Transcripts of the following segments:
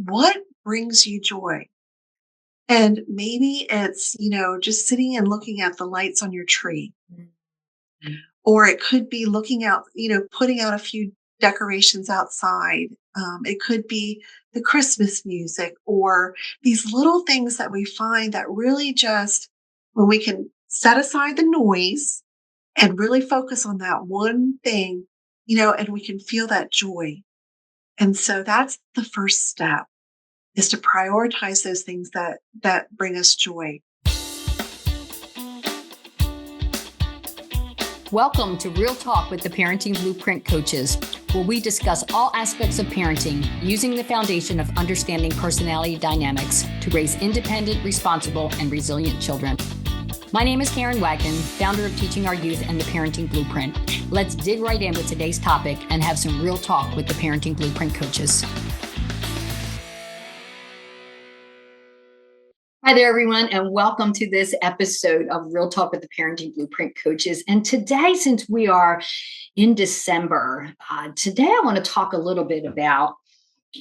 what brings you joy? And maybe it's, just sitting and looking at the lights on your tree. Or it could be looking out, putting out a few decorations outside. It could be the Christmas music or these little things that we find that really just, when we can set aside the noise and really focus on that one thing, and we can feel that joy. And so that's the first step, is to prioritize those things that bring us joy. Welcome to Real Talk with the Parenting Blueprint Coaches, where we discuss all aspects of parenting using the foundation of understanding personality dynamics to raise independent, responsible, and resilient children. My name is Karen Wagner, founder of Teaching Our Youth and the Parenting Blueprint. Let's dig right in with today's topic and have some real talk with the Parenting Blueprint Coaches. Hi there, everyone, and welcome to this episode of Real Talk with the Parenting Blueprint Coaches. And today, since we are in December, today I want to talk a little bit about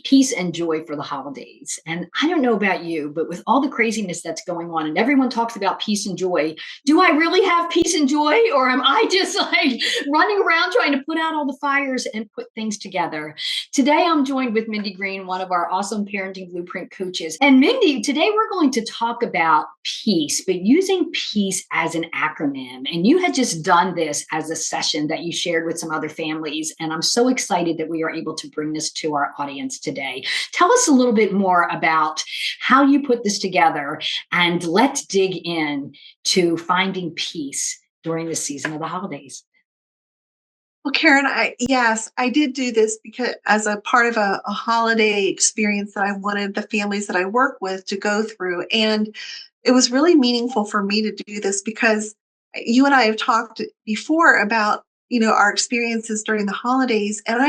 peace and joy for the holidays. And I don't know about you, but with all the craziness that's going on and everyone talks about peace and joy, do I really have peace and joy? Or am I just like running around trying to put out all the fires and put things together? Today, I'm joined with Mindy Green, one of our awesome Parenting Blueprint coaches. And Mindy, today we're going to talk about peace, but using peace as an acronym. And you had just done this as a session that you shared with some other families. And I'm so excited that we are able to bring this to our audience today. Tell us a little bit more about how you put this together, and let's dig in to finding peace during the season of the holidays. Well, Karen, I did do this because as a part of a holiday experience that I wanted the families that I work with to go through. And it was really meaningful for me to do this because you and I have talked before about, our experiences during the holidays. And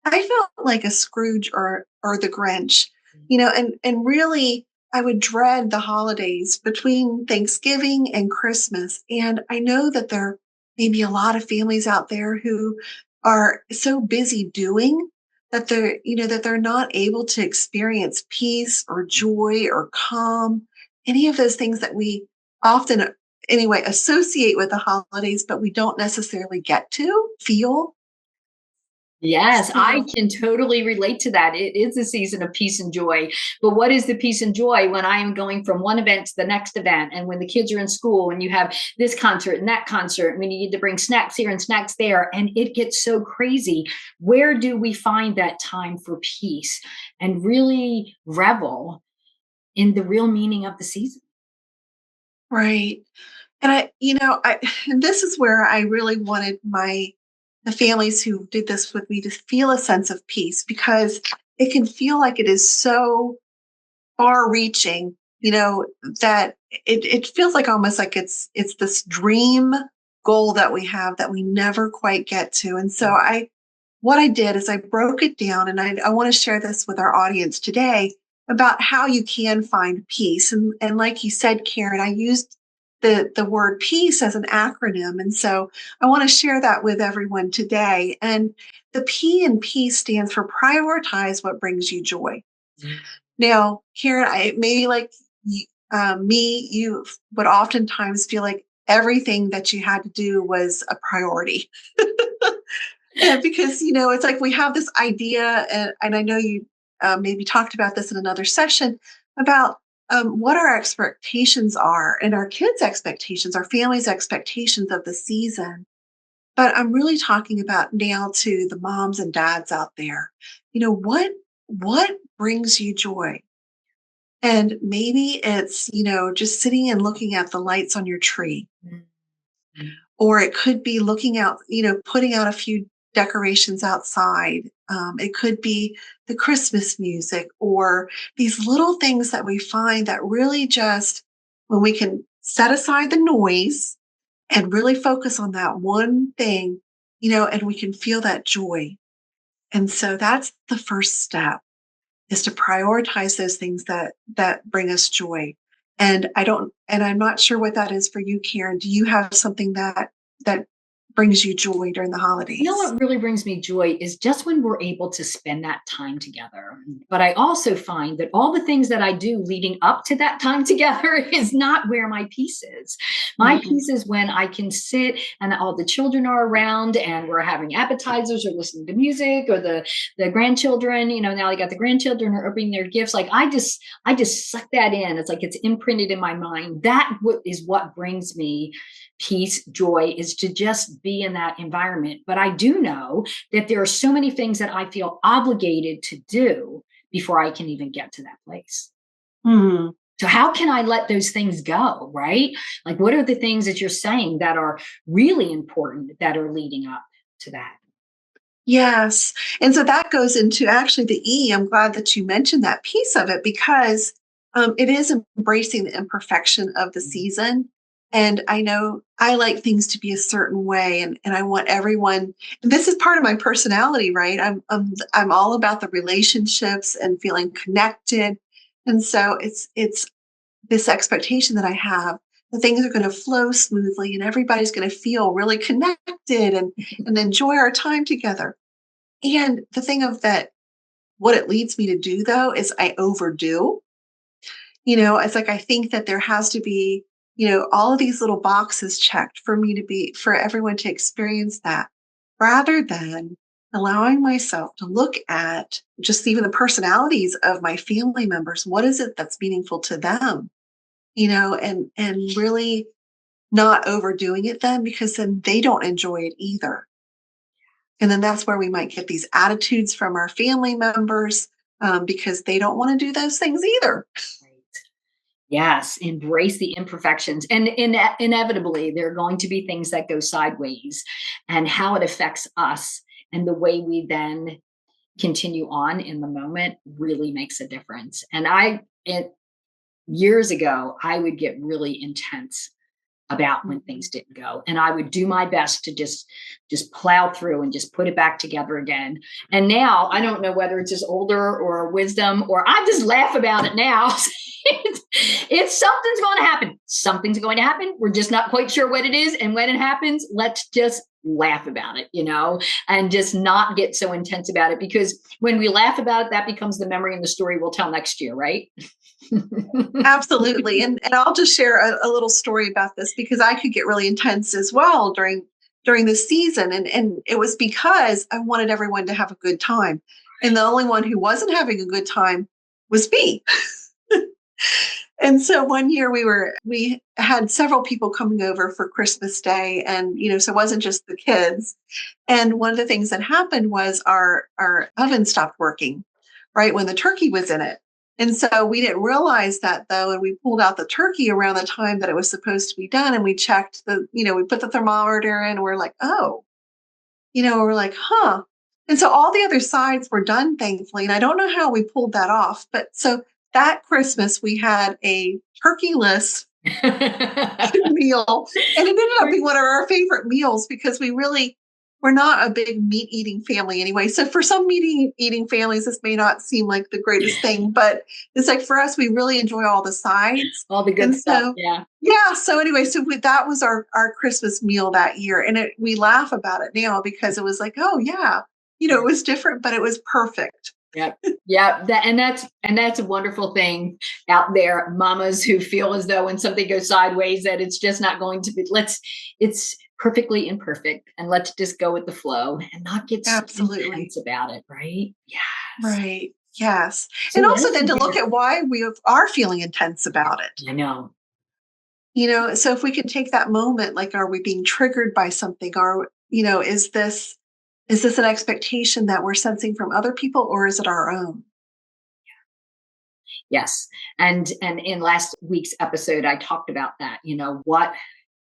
I felt like a Scrooge or the Grinch, and really I would dread the holidays between Thanksgiving and Christmas. And I know that there may be a lot of families out there who are so busy doing that they're not able to experience peace or joy or calm, any of those things that we often anyway associate with the holidays, but we don't necessarily get to feel. Yes, I can totally relate to that. It is a season of peace and joy. But what is the peace and joy when I am going from one event to the next event? And when the kids are in school and you have this concert and that concert, and we need to bring snacks here and snacks there, and it gets so crazy. Where do we find that time for peace and really revel in the real meaning of the season? Right. And and this is where I really wanted the families who did this with me to feel a sense of peace, because it can feel like it is so far reaching, that it feels like almost like it's this dream goal that we have that we never quite get to. And so what I did is I broke it down, and I want to share this with our audience today about how you can find peace. And like you said, Karen, I used the word peace as an acronym. And so I want to share that with everyone today. And the P in peace stands for prioritize what brings you joy. Now, Karen, maybe like me, you would oftentimes feel like everything that you had to do was a priority. And because, it's like we have this idea, and I know you maybe talked about this in another session about what our expectations are, and our kids' expectations, our families' expectations of the season. But I'm really talking about now to the moms and dads out there. What brings you joy? And maybe it's, just sitting and looking at the lights on your tree. Or it could be looking out, putting out a few decorations outside. It could be the Christmas music or these little things that we find that really just, when we can set aside the noise and really focus on that one thing, and we can feel that joy. And so that's the first step, is to prioritize those things that bring us joy. And I'm not sure what that is for you, Karen. Do you have something that brings you joy during the You know holidays? what really brings me joy is just when we're able to spend that time together. But I also find that all the things that I do leading up to that time together is not where my peace is. My Mhm. peace is when I can sit and all the children are around and we're having appetizers or listening to music, or the grandchildren, now I got the grandchildren are opening their gifts. Like I just suck that in. It's like it's imprinted in my mind. That is what brings me peace, joy, is to just be in that environment. But I do know that there are so many things that I feel obligated to do before I can even get to that place. Hmm. So, how can I let those things go, right? Like, what are the things that you're saying that are really important that are leading up to that? Yes. And so that goes into actually the E. I'm glad that you mentioned that piece of it because it is embracing the imperfection of the Mhm. season. And I know I like things to be a certain way, and I want everyone. And this is part of my personality, right? I'm all about the relationships and feeling connected, and so it's this expectation that I have that things are going to flow smoothly and everybody's going to feel really connected and enjoy our time together. And the thing of that, what it leads me to do though is I overdo. It's like I think that there has to be, all of these little boxes checked for me to be, for everyone to experience that, rather than allowing myself to look at just even the personalities of my family members. What is it that's meaningful to them? And really not overdoing it then, because then they don't enjoy it either. And then that's where we might get these attitudes from our family members because they don't want to do those things either. Right. Yes, embrace the imperfections. And inevitably, there are going to be things that go sideways, and how it affects us and the way we then continue on in the moment really makes a difference. And years ago, I would get really intense about when Mhm. things didn't go, and I would do my best to just plow through and just put it back together again. And now I don't know whether it's just older or wisdom, or I just laugh about it now. If something's going to happen, something's going to happen. We're just not quite sure what it is, and when it happens, let's just laugh about it, and just not get so intense about it, because when we laugh about it, that becomes the memory and the story we'll tell next year, right? Absolutely. And I'll just share a little story about this because I could get really intense as well during this season. And it was because I wanted everyone to have a good time. And the only one who wasn't having a good time was me. And so one year we had several people coming over for Christmas Day, and so it wasn't just the kids. And one of the things that happened was our oven stopped working right when the turkey was in it. And so we didn't realize that though, and we pulled out the turkey around the time that it was supposed to be done, and we checked we put the thermometer in, and we're like, oh, we're like, huh. And so all the other sides were done, thankfully. And I don't know how we pulled that off. But so that Christmas, we had a turkeyless meal. And it ended up being one of our favorite meals because we're not a big meat eating family anyway. So for some meat eating families, this may not seem like the greatest thing, but it's like for us, we really enjoy all the sides. All the good And stuff. so, Yeah. yeah. So anyway, that was our Christmas meal that year. And we laugh about it now because it was like, oh yeah, it was different, but it was perfect. Yep. Yeah. And that's a wonderful thing out there. Mamas who feel as though when something goes sideways that it's just not going to be, it's perfectly imperfect, and let's just go with the flow and not get so Absolutely. intense about it. Right. Yes. Right. Yes. So And what also else then is to look there? at why we are feeling intense about it. I know. So if we can take that moment, like, are we being triggered by something? Or, is this an expectation that we're sensing from other people, or is it our own? Yes. And in last week's episode, I talked about that. What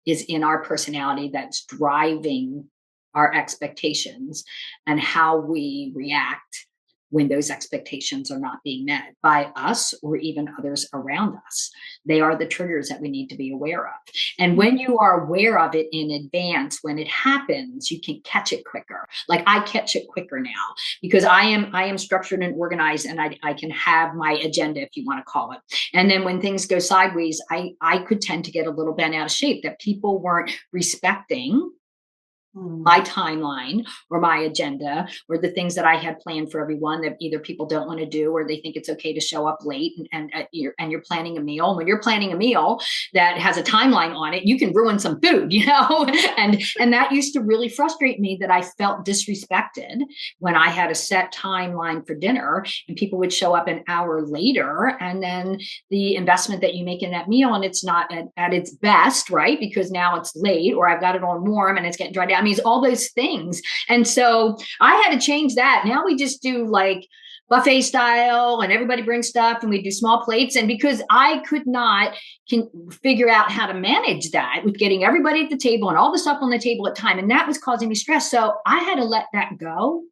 is in our personality that's driving our expectations, and how we react when those expectations are not being met by us or even others around us. They are the triggers that we need to be aware of. And when Mhm. you are aware of it in advance, when it happens, you can catch it quicker. Like I catch it quicker now because I am structured and organized, and I can have my agenda, if you want to call it. And then when things go sideways, I could tend to get a little bent out of shape, that people weren't respecting my Mm. timeline or my agenda or the things that I had planned for everyone that either people don't want to do or they think it's okay to show up late and you're planning a meal. And when you're planning a meal that has a timeline on it, you can ruin some food, and that used to really frustrate me that I felt disrespected when I had a set timeline for dinner and people would show up an hour later, and then the investment that you make in that meal and it's not at its best, right? Because now it's late or I've got it on warm and it's getting dried out. I mean, it's all those things. And so I had to change that. Now we just do like buffet style and everybody brings stuff and we do small plates. And because I could not figure out how to manage that with getting everybody at the table and all the stuff on the table at time, and that was causing me stress. So I had to let that go.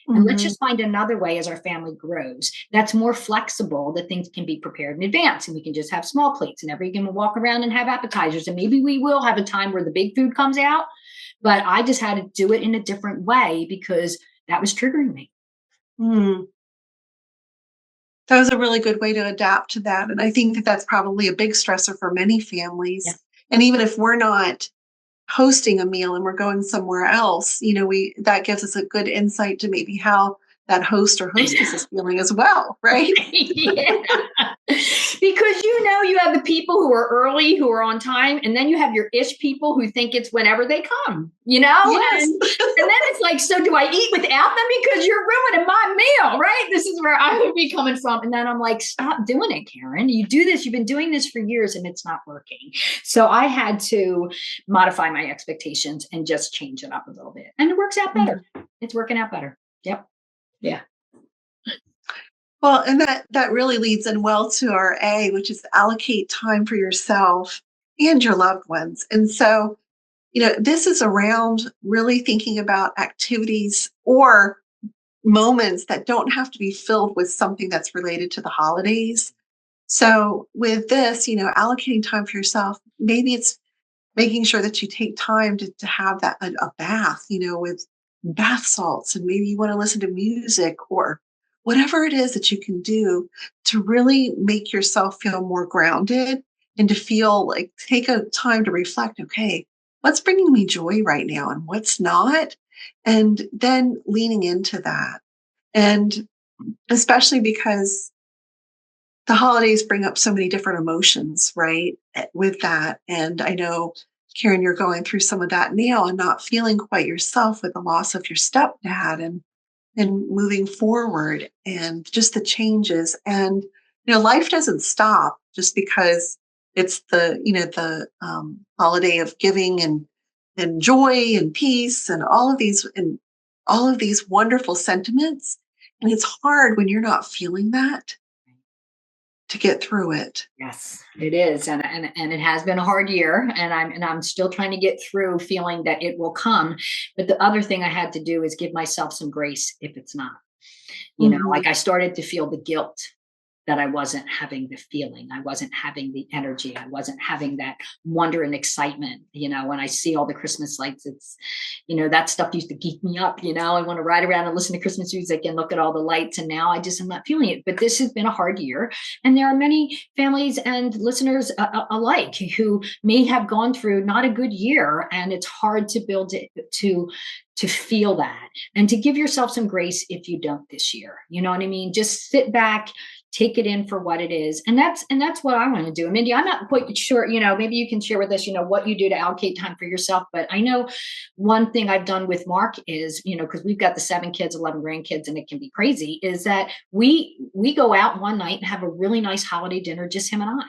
And let's Mhm. just find another way as our family grows that's more flexible, that things can be prepared in advance and we can just have small plates and everybody can walk around and have appetizers. And maybe we will have a time where the big food comes out, but I just had to do it in a different way because that was triggering me. Mm. That was a really good way to adapt to that, and I think that that's probably a big stressor for many Yeah. families, and even if we're not hosting a meal and we're going somewhere else, we that gives us a good insight to maybe how that host or hostess is feeling as well, right? Yeah. Because you have the people who are early, who are on time, and then you have your ish people who think it's whenever they come, Yes. and then it's like, so do I eat without them because you're ruining my meal, right? This is where I would be coming from. And then I'm like, stop doing it, Karen. You do this, you've been doing this for years and it's not working. So I had to modify my expectations and just change it up a little bit. And it works out better. Mhm. It's working out better. Yep. Yeah. Well, and that really leads in well to our A, which is allocate time for yourself and your loved ones. And so, this is around really thinking about activities or moments that don't have to be filled with something that's related to the holidays. So with this, allocating time for yourself, maybe it's making sure that you take time to have that a bath, with bath salts, and maybe you want to listen to music or whatever it is that you can do to really make yourself feel more grounded and to feel like take a time to reflect, okay, what's bringing me joy right now and what's not? And then leaning into that. And especially because the holidays bring up so many different emotions, right? With that. And I know, Karen, you're going through some of that now and not feeling quite yourself with the loss of your stepdad and moving forward and just the changes. And, life doesn't stop just because it's the holiday of giving and joy and peace and all of these wonderful sentiments. And it's hard when you're not feeling that to get through it. Yes, it is, and it has been a hard year, and I'm still trying to get through feeling that it will come. But the other thing I had to do is give myself some grace if it's not. Like Mhm. I started to feel the guilt that I wasn't having the feeling, I wasn't having the energy, I wasn't having that wonder and excitement. When I see all the Christmas lights, that stuff used to geek me up. I want to ride around and listen to Christmas music and look at all the lights. And now I just am not feeling it. But this has been a hard year. And there are many families and listeners alike who may have gone through not a good year. And it's hard to build it to feel that and to give yourself some grace if you don't this year. You know what I mean? Just sit back, take it in for what it is. And that's what I want to do. And Mindy, I'm not quite sure, maybe you can share with us, what you do to allocate time for yourself. But I know one thing I've done with Mark is, because we've got the 7 kids, 11 grandkids, and it can be crazy, is that we go out one night and have a really nice holiday dinner, just him and I.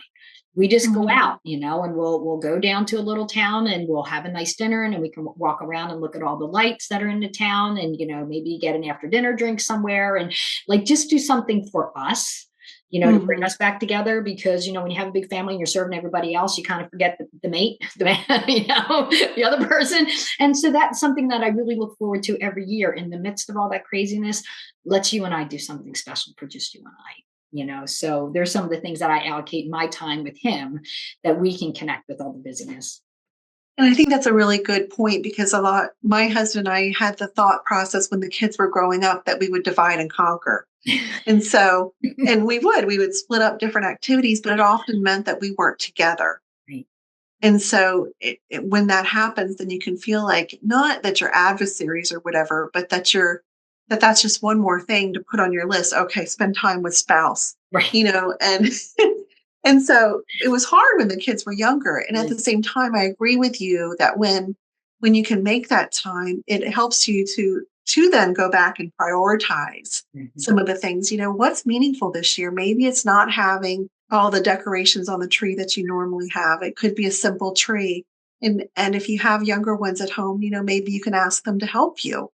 We just go Mhm. out, and we'll go down to a little town and we'll have a nice dinner, and then we can walk around and look at all the lights that are in the town, and maybe get an after dinner drink somewhere, and like just do something for us, to bring Mhm. us back together. Because when you have a big family and you're serving everybody else, you kind of forget the mate, the man, the other person. And so that's something that I really look forward to every year. In the midst of all that craziness, let's you and I do something special for just you and I. So there's some of the things that I allocate my time with him, that we can connect with all the busyness. And I think that's a really good point because my husband and I had the thought process when the kids were growing up that we would divide and conquer. And so, and we would split up different activities, but it often meant that we weren't together. Right. And so when that happens, then you can feel like not that you're adversaries or whatever, but that's just one more thing to put on your list. Okay, spend time with spouse, Right. and and so it was hard when the kids were younger. And at Mm. the same time, I agree with you that when you can make that time, it helps you to then go back and prioritize Mhm. some of the things. What's meaningful this year? Maybe it's not having all the decorations on the tree that you normally have. It could be a simple tree. And if you have younger ones at home, maybe you can ask them to help you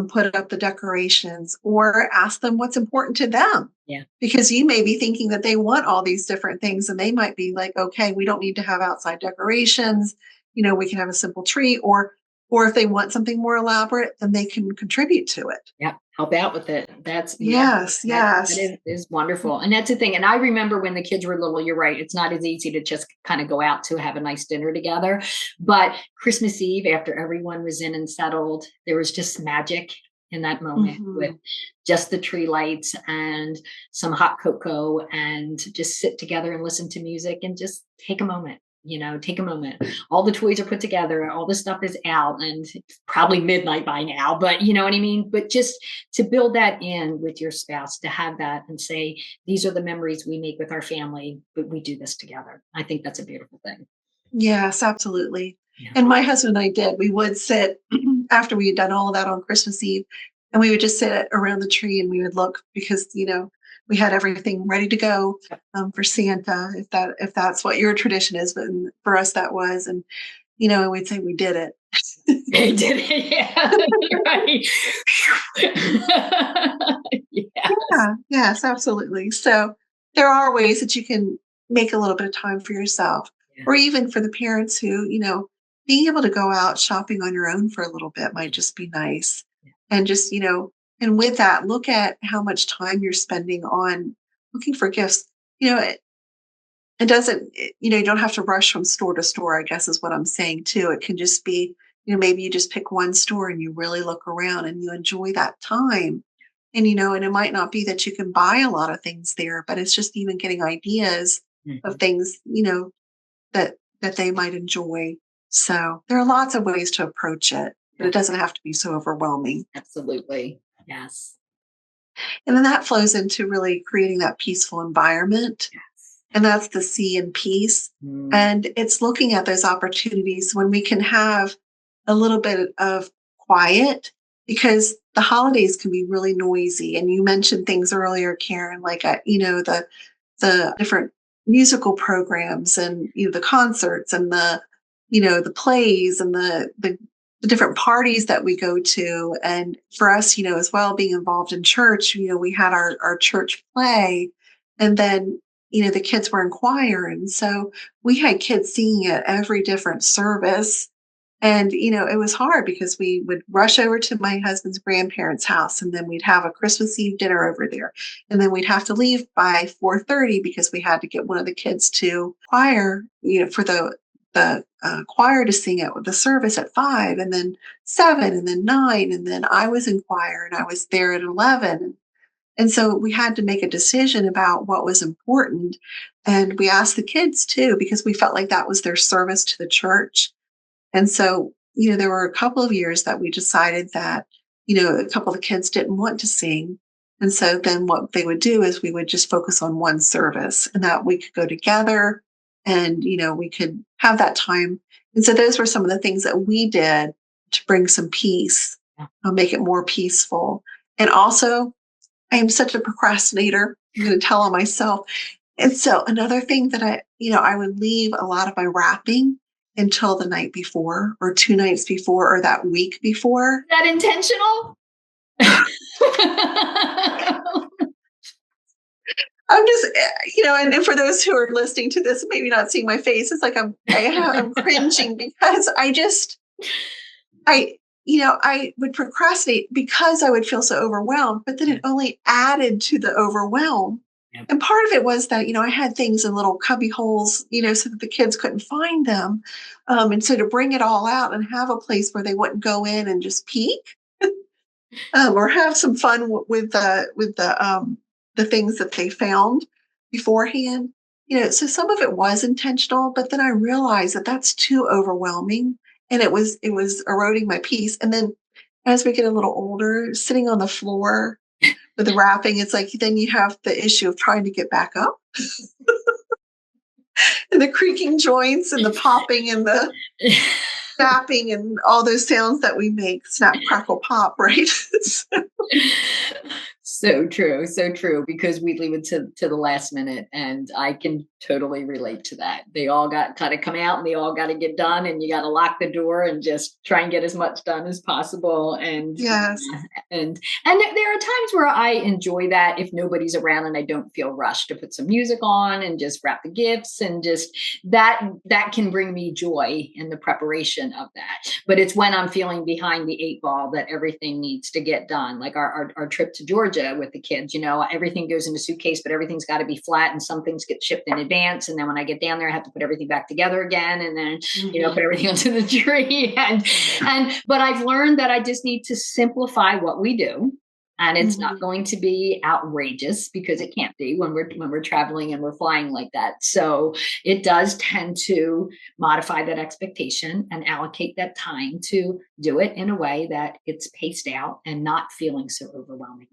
put up the decorations or ask them what's important to them. Yeah. Because you may be thinking that they want all these different things, and they might be like, okay, we don't need to have outside decorations. We can have a simple tree, or if they want something more elaborate, then they can contribute to it. Yeah, help out with it. That's yeah, Yes, that yes. is wonderful. And that's the thing. And I remember when the kids were little, you're right. It's not as easy to just kind of go out to have a nice dinner together. But Christmas Eve, after everyone was in and settled, there was just magic in that moment with Mhm. just the tree lights and some hot cocoa and just sit together and listen to music and just take a moment. Take a moment. All the toys are put together, all the stuff is out, and it's probably midnight by now, but you know what I mean? But just to build that in with your spouse, to have that and say, these are the memories we make with our family, but we do this together. I think that's a beautiful thing. Yes, absolutely. Yeah. And my husband and I did. We would sit after we had done all of that on Christmas Eve, and we would just sit around the tree and we would look because we had everything ready to go for Santa, if that's what your tradition is. But for us, that was, and we'd say we did it. They did it. Yeah. Right. Yes. Yeah, yes, absolutely. So there are ways that you can make a little bit of time for yourself, Yeah. or even for the parents who, being able to go out shopping on your own for a little bit might just be nice. And just, and with that, look at how much time you're spending on looking for gifts. It doesn't, you don't have to rush from store to store, I guess is what I'm saying too. It can just be, maybe you just pick one store and you really look around and you enjoy that time. And it might not be that you can buy a lot of things there, but it's just even getting ideas of Mhm. things, that they might enjoy. So there are lots of ways to approach it, but Yeah, it doesn't have to be so overwhelming. absolutely. Yes. And then that flows into really creating that peaceful environment. Yes. And that's the C in peace. Mm. And it's looking at those opportunities when we can have a little bit of quiet, because the holidays can be really noisy. And you mentioned things earlier, Karen, like the different musical programs and the concerts and the plays and the different parties that we go to. And for us, as well, being involved in church, we had our church play, and then the kids were in choir, and so we had kids singing at every different service. And it was hard because we would rush over to my husband's grandparents' house, and then we'd have a Christmas Eve dinner over there, and then we'd have to leave by 4:30 because we had to get one of the kids to choir, for the choir to sing at the service at 5, and then 7, and then 9, and then I was in choir and I was there at 11. And so we had to make a decision about what was important. And we asked the kids too, because we felt like that was their service to the church. And so, there were a couple of years that we decided that, a couple of the kids didn't want to sing. And so then what they would do is we would just focus on one service, and that we could go together and, we could have that time. And so those were some of the things that we did to bring some peace, Yeah. make it more peaceful. And also, I am such a procrastinator. I'm going to tell on myself. And so another thing that I would leave a lot of my wrapping until the night before or 2 nights before or that week before. Is that intentional? I'm just, and for those who are listening to this, maybe not seeing my face, it's like I'm cringing because I would procrastinate because I would feel so overwhelmed, but then it only added to the overwhelm. Yep. And part of it was that, I had things in little cubby holes, so that the kids couldn't find them. And so to bring it all out and have a place where they wouldn't go in and just peek, or have some fun with the things that they found beforehand. So some of it was intentional, but then I realized that that's too overwhelming, and it was eroding my peace. And then as we get a little older, sitting on the floor with the wrapping, it's like then you have the issue of trying to get back up and the creaking joints and the popping and the snapping and all those sounds that we make, snap, crackle, pop, right? So true, because we leave it to the last minute, and I can totally relate to that. They all got kind of come out, and they all got to get done, and you got to lock the door and just try and get as much done as possible. And Yes. yeah, and there are times where I enjoy that if nobody's around and I don't feel rushed to put some music on and just wrap the gifts, and just that can bring me joy in the preparation of that. But it's when I'm feeling behind the eight ball that everything needs to get done. Like our trip to Georgia with the kids, everything goes in a suitcase, but everything's got to be flat, and some things get shipped in advance. And then when I get down there, I have to put everything back together again, and then, Mhm. put everything onto the tree. But I've learned that I just need to simplify what we do. And it's not Mhm. going to be outrageous, because it can't be when we're traveling and we're flying like that. So it does tend to modify that expectation and allocate that time to do it in a way that it's paced out and not feeling so overwhelming.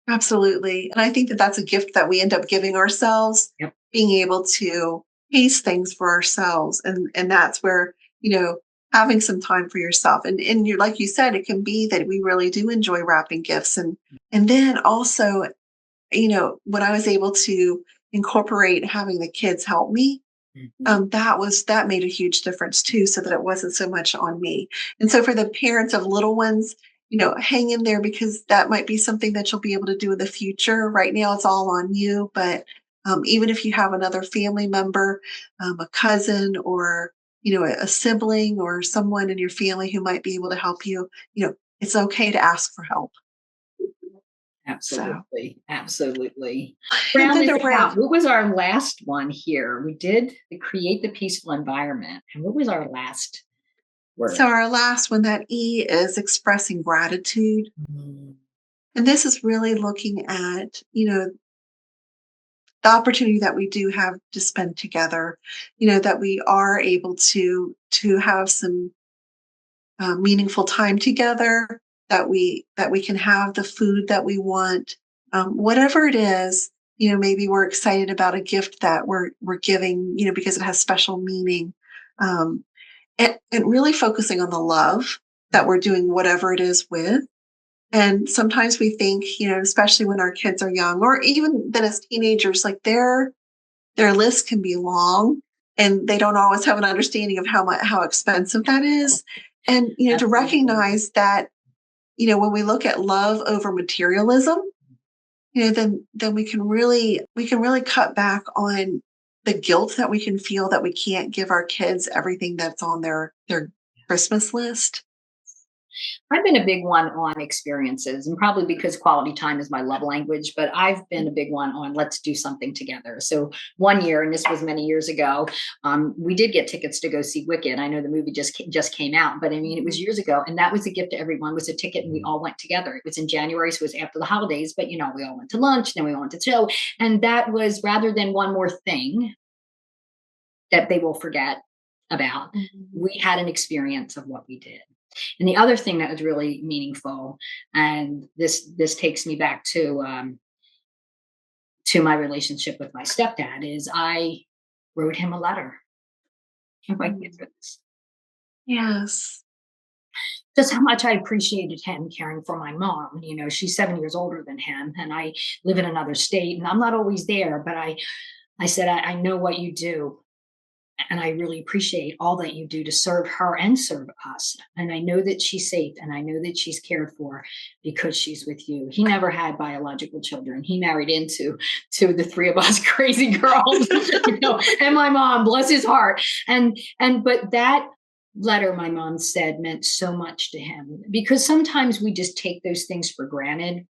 Absolutely. And I think that that's a gift that we end up giving ourselves, Yep. being able to pace things for ourselves. And that's where, having some time for yourself. And you like you said, it can be that we really do enjoy wrapping gifts. And then also, when I was able to incorporate having the kids help me, Mhm. that made a huge difference too, so that it wasn't so much on me. And so for the parents of little ones, hang in there, because that might be something that you'll be able to do in the future. Right now, it's all on you. But even if you have another family member, a cousin, or a sibling, or someone in your family who might be able to help you, it's okay to ask for help. So, Absolutely, absolutely. and Round then this the out. rest. What was our last one here? We did create the peaceful environment. And what was our last So word? our last one, that E, is expressing gratitude. Mm. And this is really looking at, the opportunity that we do have to spend together, that we are able to have some meaningful time together, that we can have the food that we want, whatever it is. Maybe we're excited about a gift that we're giving, because it has special meaning, and really focusing on the love that we're doing whatever it is with. And sometimes we think, especially when our kids are young, or even then as teenagers, like their list can be long, and they don't always have an understanding of how expensive that is. And to Absolutely. recognize that, when we look at love over materialism, then we can really cut back on the guilt that we can feel that we can't give our kids everything that's on their Christmas list. I've been a big one on experiences, and probably because quality time is my love language, but I've been a big one on let's do something together. So one year, and this was many years ago, we did get tickets to go see Wicked. I know the movie just came out, but I mean, it was years ago, and that was a gift to everyone, was a ticket, and we all went together. It was in January, so it was after the holidays, but we all went to lunch, then we all went to the show. And that was, rather than one more thing that they will forget about, Mhm. we had an experience of what we did. And the other thing that was really meaningful, and this takes me back to my relationship with my stepdad, is I wrote him a letter. If I can get Mhm. through this, Yes. just how much I appreciated him caring for my mom. She's 7 years older than him, and I live in another state, and I'm not always there. But I said, I know what you do, and I really appreciate all that you do to serve her and serve us. And I know that she's safe, and I know that she's cared for because she's with you. He never had biological children. He married into the three of us crazy girls, and my mom, bless his heart. But that letter, my mom said, meant so much to him, because sometimes we just take those things for granted.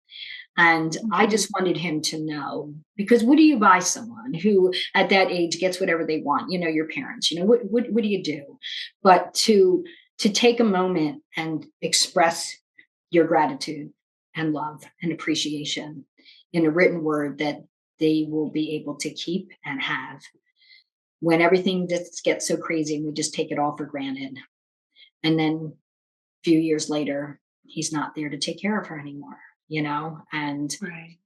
And I Mhm. just wanted him to know, because what do you buy someone who at that age gets whatever they want? Your parents, what do you do? But to take a moment and express your gratitude and love and appreciation in a written word that they will be able to keep and have. When everything just gets so crazy, we just take it all for granted. And then a few years later, he's not there to take care of her anymore, and Right.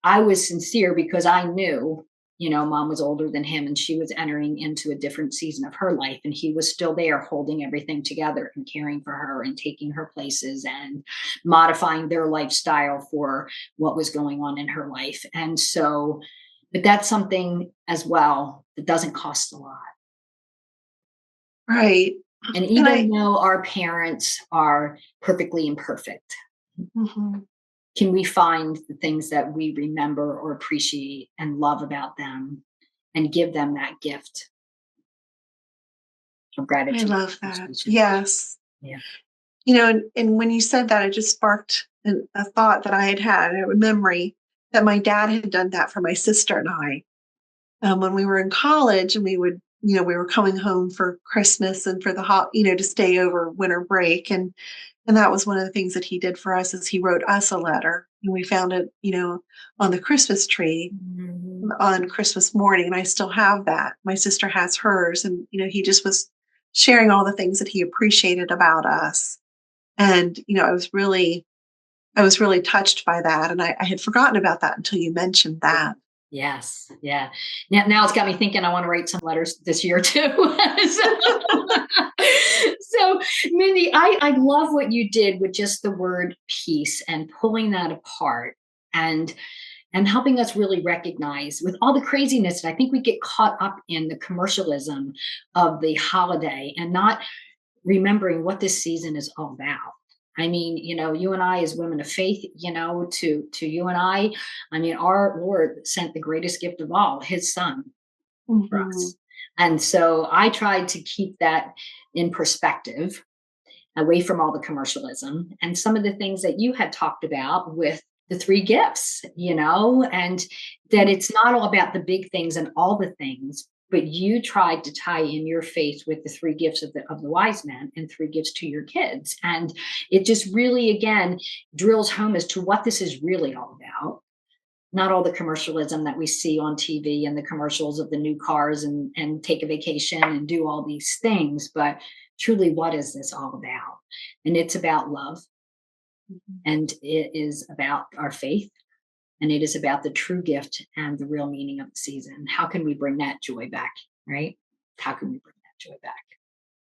I was sincere because I knew, mom was older than him and she was entering into a different season of her life. And he was still there holding everything together and caring for her and taking her places and modifying their lifestyle for what was going on in her life. And so, but that's something as well that doesn't cost a lot. Right. And And even though our parents are perfectly imperfect, mhm. can we find the things that we remember or appreciate and love about them and give them that gift of I gratitude love and that. appreciation? Yes. Yeah. And when you said that, it just sparked a thought that I had, a memory that my dad had done that for my sister and I when we were in college, and we were coming home for Christmas and for to stay over winter break, and that was one of the things that he did for us is he wrote us a letter, and we found it, on the Christmas tree Mhm. on Christmas morning, and I still have that. My sister has hers, and he just was sharing all the things that he appreciated about us. And I was really touched by that, and I had forgotten about that until you mentioned that. Yes. Yeah. Now it's got me thinking I want to write some letters this year too. So, Mindy, I love what you did with just the word peace and pulling that apart and helping us really recognize with all the craziness that I think we get caught up in the commercialism of the holiday and not remembering what this season is all about. I mean, you and I as women of faith, to you and I mean, our Lord sent the greatest gift of all, his son for Mhm. us. And so I tried to keep that in perspective, away from all the commercialism and some of the things that you had talked about with the three gifts, and that it's not all about the big things and all the things, but you tried to tie in your faith with the three gifts of the wise men and three gifts to your kids. And it just really, again, drills home as to what this is really all about. Not all the commercialism that we see on TV and the commercials of the new cars and take a vacation and do all these things, but truly, what is this all about? And it's about love, Mhm. and it is about our faith, and it is about the true gift and the real meaning of the season. How can we bring that joy back, right? How can we bring that joy back?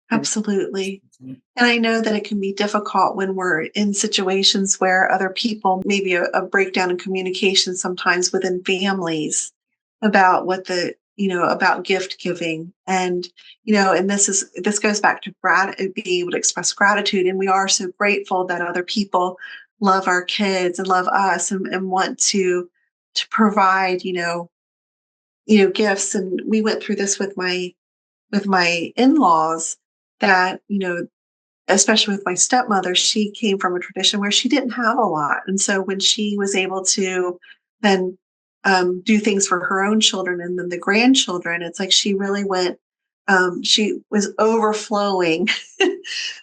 For the Absolutely. season? And I know that it can be difficult when we're in situations where other people, maybe a breakdown in communication sometimes within families about about gift giving. And this goes back to being able to express gratitude. And we are so grateful that other people love our kids and love us and want to provide, gifts. And we went through this with my in-laws that, especially with my stepmother, she came from a tradition where she didn't have a lot. And so when she was able to then do things for her own children and then the grandchildren, it's like she really she was overflowing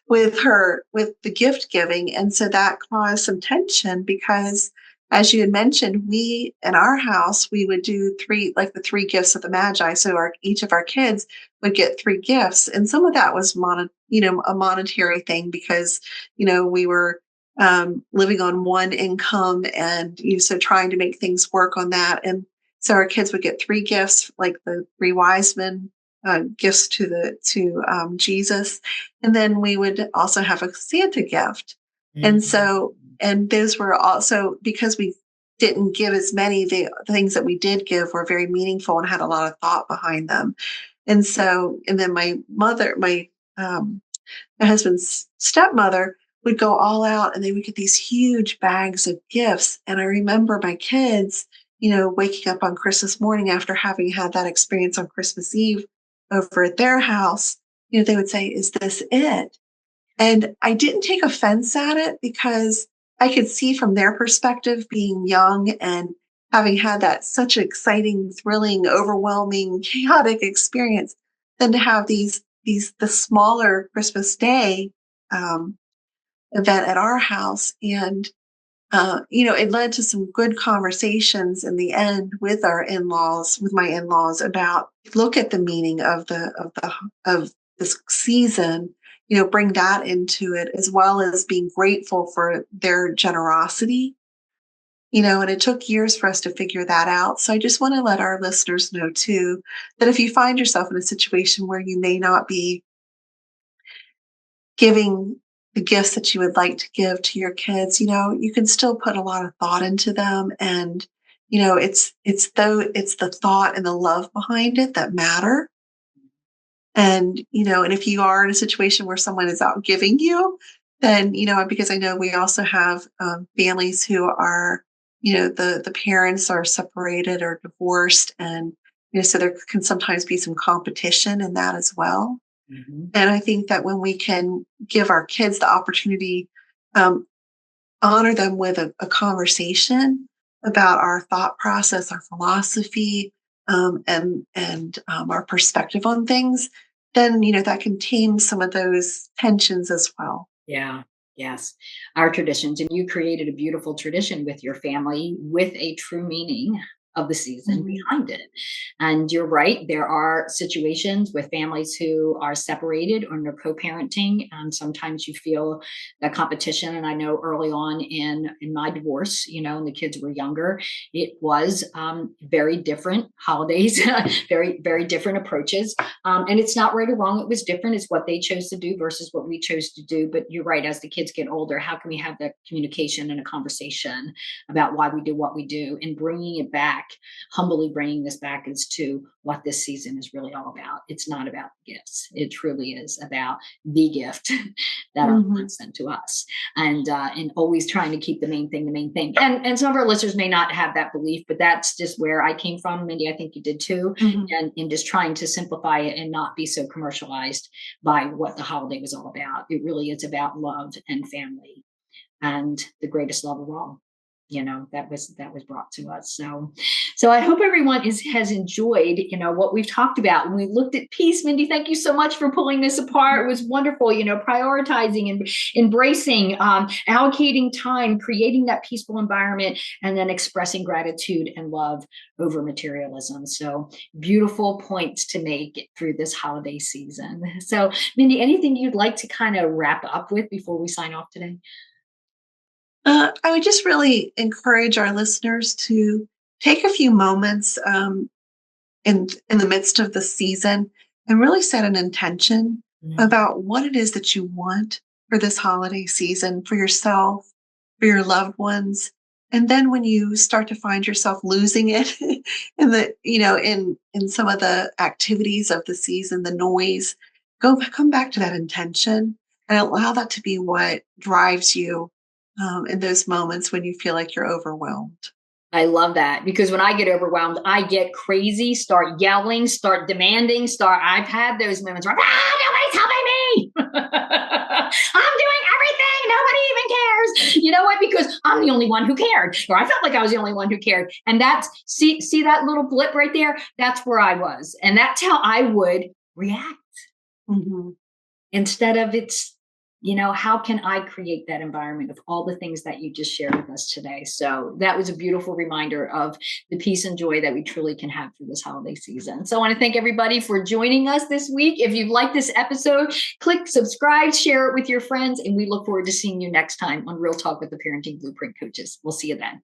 with the gift giving. And so that caused some tension because, as you had mentioned, we in our house, we would do like the three gifts of the Magi. So each of our kids would get three gifts. And some of that was a monetary thing because, we were living on one income and so trying to make things work on that. And so our kids would get three gifts, like the three wise men gifts to Jesus, and then we would also have a Santa gift. And so, Mhm. and those were also because we didn't give as many. The things that we did give were very meaningful and had a lot of thought behind them. And so, and then um, my husband's stepmother would go all out and they would get these huge bags of gifts. And I remember my kids, waking up on Christmas morning after having had that experience on Christmas Eve over at their house, they would say, "Is this it?" And I didn't take offense at it because I could see from their perspective being young and having had that such an exciting, thrilling, overwhelming, chaotic experience, than to have the smaller Christmas Day um, event at our house. And it led to some good conversations in the end with our in-laws, with my in-laws, about look at the meaning of this season, bring that into it, as well as being grateful for their generosity, and it took years for us to figure that out. So I just want to let our listeners know too that if you find yourself in a situation where you may not be giving the gifts that you would like to give to your kids, you can still put a lot of thought into them. And, it's the thought and the love behind it that matter. And, and if you are in a situation where someone is out giving you, then, because I know we also have families who are, the parents are separated or divorced. And, so there can sometimes be some competition in that as well. Mhm. And I think that when we can give our kids the opportunity, um, honor them with a conversation about our thought process, our philosophy, and our perspective on things, then that can tame some of those tensions as well. Yeah. Yes. Our traditions. And you created a beautiful tradition with your family with a true meaning of the season Mhm. behind it. And you're right. There are situations with families who are separated or they're co-parenting. And sometimes you feel that competition. And I know early on in my divorce, and the kids were younger, it was very different holidays, very, very different approaches. And it's not right or wrong. It was different. It's what they chose to do versus what we chose to do. But you're right. As the kids get older, how can we have that communication and a conversation about why we do what we do and bringing it back, humbly bringing this back as to what this season is really all about. It's not about gifts. It truly is about the gift that our God Mhm. sent to us, and always trying to keep the main thing the main thing. And some of our listeners may not have that belief, but that's just where I came from. Mindy, I think you did too, Mhm. and in just trying to simplify it and not be so commercialized by what the holiday was all about. It really is about love and family and the greatest love of all, that was brought to us. So I hope everyone has enjoyed what we've talked about when we looked at peace. Mindy, thank you so much for pulling this apart. It was wonderful, prioritizing and embracing, allocating time, creating that peaceful environment, and then expressing gratitude and love over materialism. So beautiful points to make through this holiday season. So Mindy, anything you'd like to kind of wrap up with before we sign off today? I would just really encourage our listeners to take a few moments, in the midst of the season, and really set an intention Mhm. about what it is that you want for this holiday season, for yourself, for your loved ones. And then when you start to find yourself losing it in in some of the activities of the season, the noise, come back to that intention and allow that to be what drives you, in those moments when you feel like you're overwhelmed. I love that because when I get overwhelmed, I get crazy, start yelling, start demanding, I've had those moments where, nobody's helping me. I'm doing everything. Nobody even cares. You know what? Because I'm the only one who cared, or I felt like I was the only one who cared. And see that little blip right there? That's where I was. And that's how I would react Mhm. instead of how can I create that environment of all the things that you just shared with us today? So that was a beautiful reminder of the peace and joy that we truly can have through this holiday season. So I want to thank everybody for joining us this week. If you've liked this episode, click subscribe, share it with your friends, and we look forward to seeing you next time on Real Talk with the Parenting Blueprint Coaches. We'll see you then.